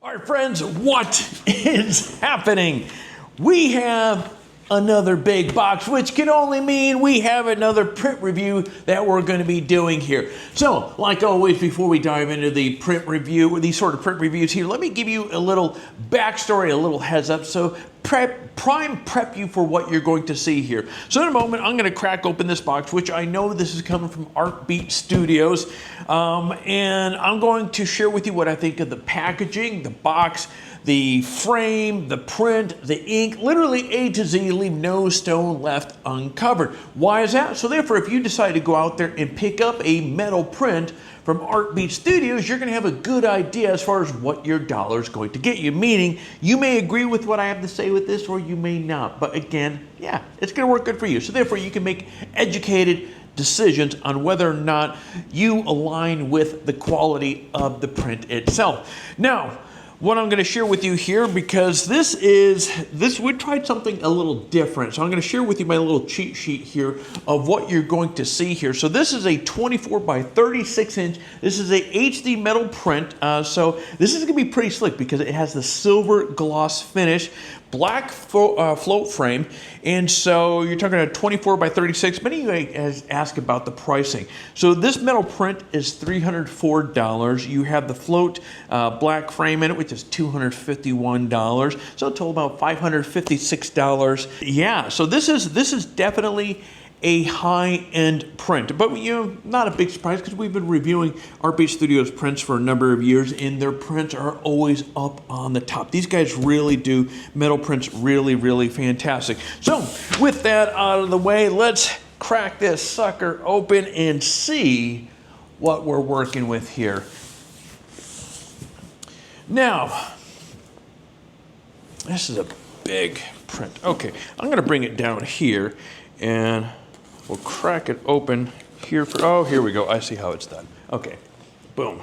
All right, friends, what is happening? We have another big box, which can only mean we have another print review that we're going to be doing here. So, like always, before we dive into the print review, or these sort of print reviews here, let me give you a little backstory, a little heads up, so prep you for what you're going to see here. So in a moment, I'm going to crack open this box, which I know this is coming from Artbeat Studios, and I'm going to share with you what I think of the packaging, the box, the frame, the print, the ink, literally A to Z, leave no stone left uncovered. Why is that? So therefore, if you decide to go out there and pick up a metal print from Artbeat Studios, you're going to have a good idea as far as what your dollar is going to get you. Meaning, you may agree with what I have to say with this, or you may not. But again, yeah, it's going to work good for you. So therefore, you can make educated decisions on whether or not you align with the quality of the print itself. Now, what I'm going to share with you here, because we tried something a little different. So I'm going to share with you my little cheat sheet here of what you're going to see here. So this is a 24 by 36 inch. This is a HD metal print. So this is going to be pretty slick because it has the silver gloss finish, black float frame. And so you're talking about 24 by 36. Many of you guys ask about the pricing. So this metal print is $304. You have the float black frame in it, which is $251. So a total about $556. Yeah, so this is definitely a high-end print, but not a big surprise because we've been reviewing Artbeat Studios prints for a number of years, and their prints are always up on the top. These guys really do metal prints really, really fantastic. So with that out of the way, let's crack this sucker open and see what we're working with here. Now, this is a big print. Okay, I'm gonna bring it down here and we'll crack it open here oh, here we go. I see how it's done. Okay, boom.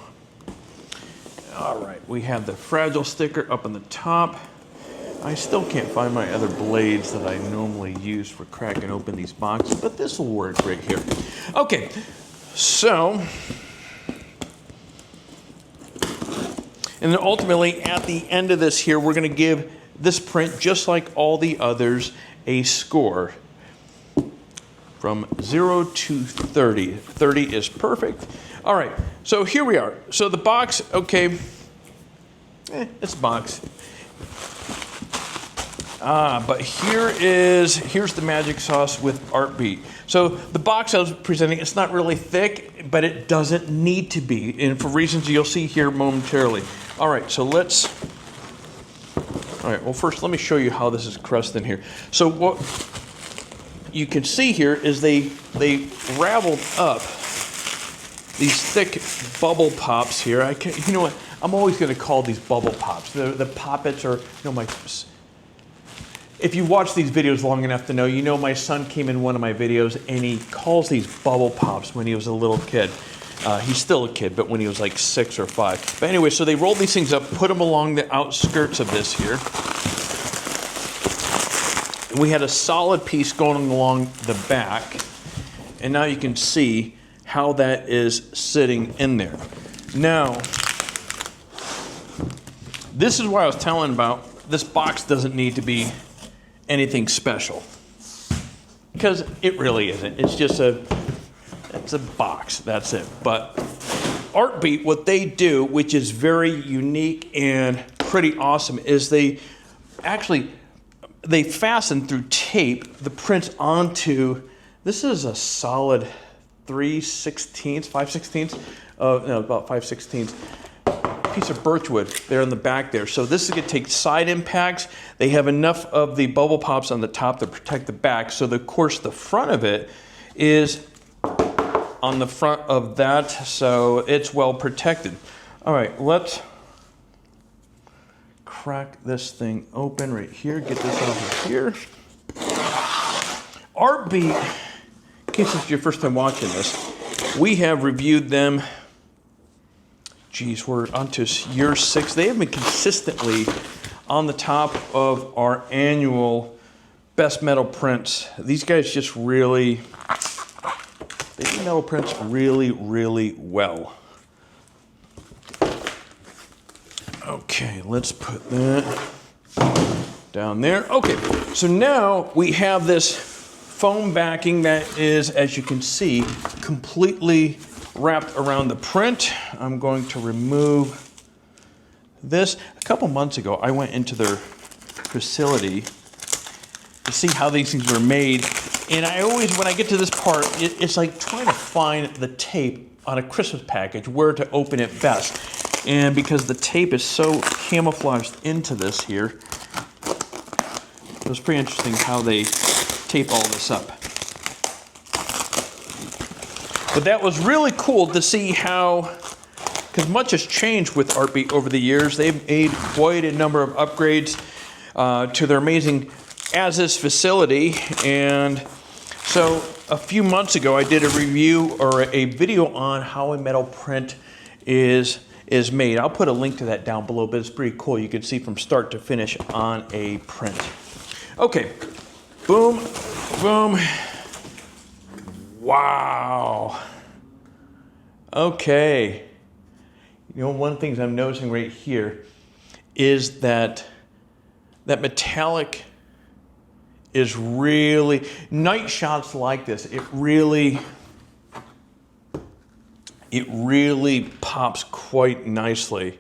All right, we have the fragile sticker up on the top. I still can't find my other blades that I normally use for cracking open these boxes, but this will work right here. Okay, so, and then ultimately at the end of this here, we're gonna give this print, just like all the others, a score. From 0 to 30. 30 is perfect. All right, so here we are. So the box, okay, it's a box. But here's the magic sauce with Artbeat. So the box I was presenting, it's not really thick, but it doesn't need to be, and for reasons you'll see here momentarily. All right, so all right, well first let me show you how this is crusted in here. So what you can see here is they raveled up these thick bubble pops here. You know what? I'm always going to call these bubble pops. The poppets are, if you watch these videos long enough to know, my son came in one of my videos and he calls these bubble pops when he was a little kid. He's still a kid, but when he was like 6 or 5. But anyway, so they rolled these things up, put them along the outskirts of this here. We had a solid piece going along the back, and now you can see how that is sitting in there. Now, this is what I was telling about. This box doesn't need to be anything special, because it really isn't. It's just it's a box, that's it. But Artbeat, what they do, which is very unique and pretty awesome, is they fasten through tape the prints onto, this is a solid 5/16 piece of birchwood there in the back there. So this is going to take side impacts. They have enough of the bubble pops on the top to protect the back. So of course the front of it is on the front of that, so it's well protected. All right, let's crack this thing open right here, get this out of here. Artbeat, in case it's your first time watching this, we have reviewed them, we're on to year 6. They have been consistently on the top of our annual best metal prints. These guys just really, they do metal prints really, really well. Okay, let's put that down there. Okay, so now we have this foam backing that is, as you can see, completely wrapped around the print. I'm going to remove this. A couple months ago, I went into their facility to see how these things were made. And I always, when I get to this part, it's like trying to find the tape on a Christmas package, where to open it best. And because the tape is so camouflaged into this here, it was pretty interesting how they tape all this up. But that was really cool to see how, because much has changed with Artbeat over the years. They've made quite a number of upgrades to their amazing as-is facility. And so a few months ago, I did a review or a video on how a metal print is made. I'll put a link to that down below, but it's pretty cool. You can see from start to finish on a print. Okay, boom, boom. Wow. Okay. You know, one of the things I'm noticing right here is that metallic is really, night shots like this, it really pops quite nicely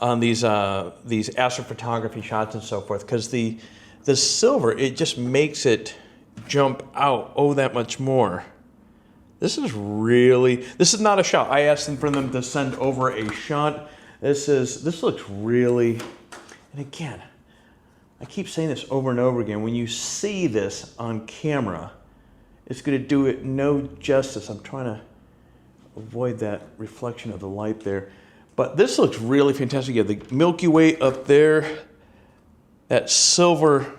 on these astrophotography shots and so forth, because the silver, it just makes it jump out that much more. This is not a shot. I asked them for them to send over a shot. This looks really, and again, I keep saying this over and over again, when you see this on camera, it's going to do it no justice. I'm trying to avoid that reflection of the light there. But this looks really fantastic. You have the Milky Way up there, that silver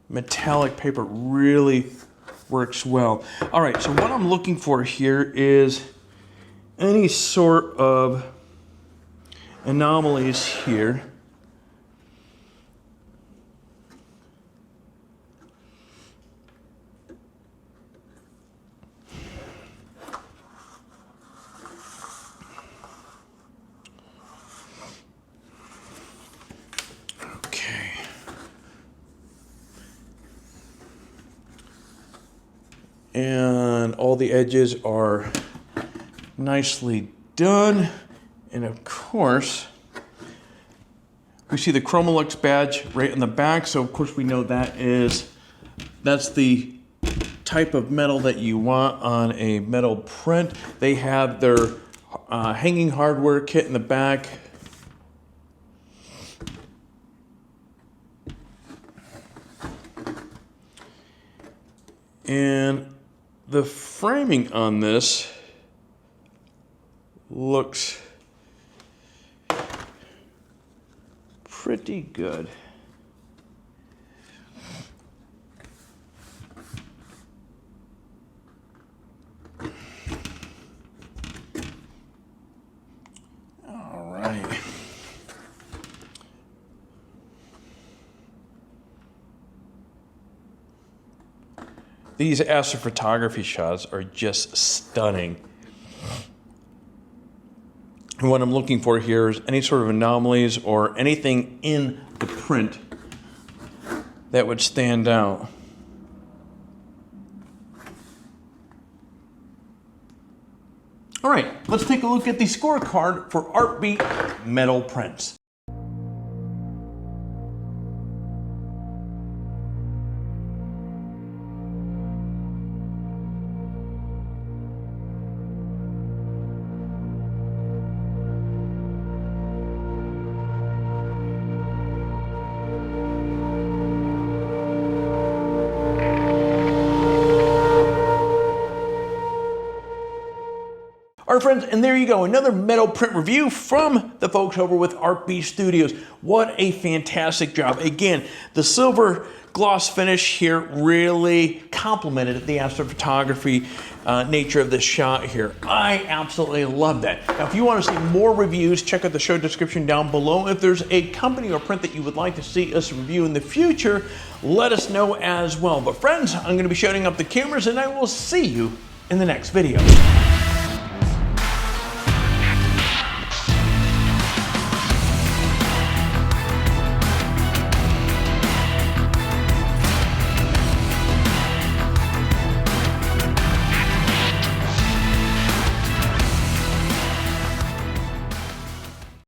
metallic paper really works well. All right, so what I'm looking for here is any sort of anomalies here. And all the edges are nicely done. And of course, we see the Chromolux badge right in the back. So of course we know that's the type of metal that you want on a metal print. They have their hanging hardware kit in the back. And the framing on this looks pretty good. All right. These astrophotography shots are just stunning. And what I'm looking for here is any sort of anomalies or anything in the print that would stand out. All right, let's take a look at the scorecard for Artbeat metal prints. All right, friends, and there you go. Another metal print review from the folks over with Artbeat Studios. What a fantastic job. Again, the silver gloss finish here really complemented the astrophotography nature of this shot here. I absolutely love that. Now, if you want to see more reviews, check out the show description down below. If there's a company or print that you would like to see us review in the future, let us know as well. But friends, I'm going to be shutting up the cameras, and I will see you in the next video.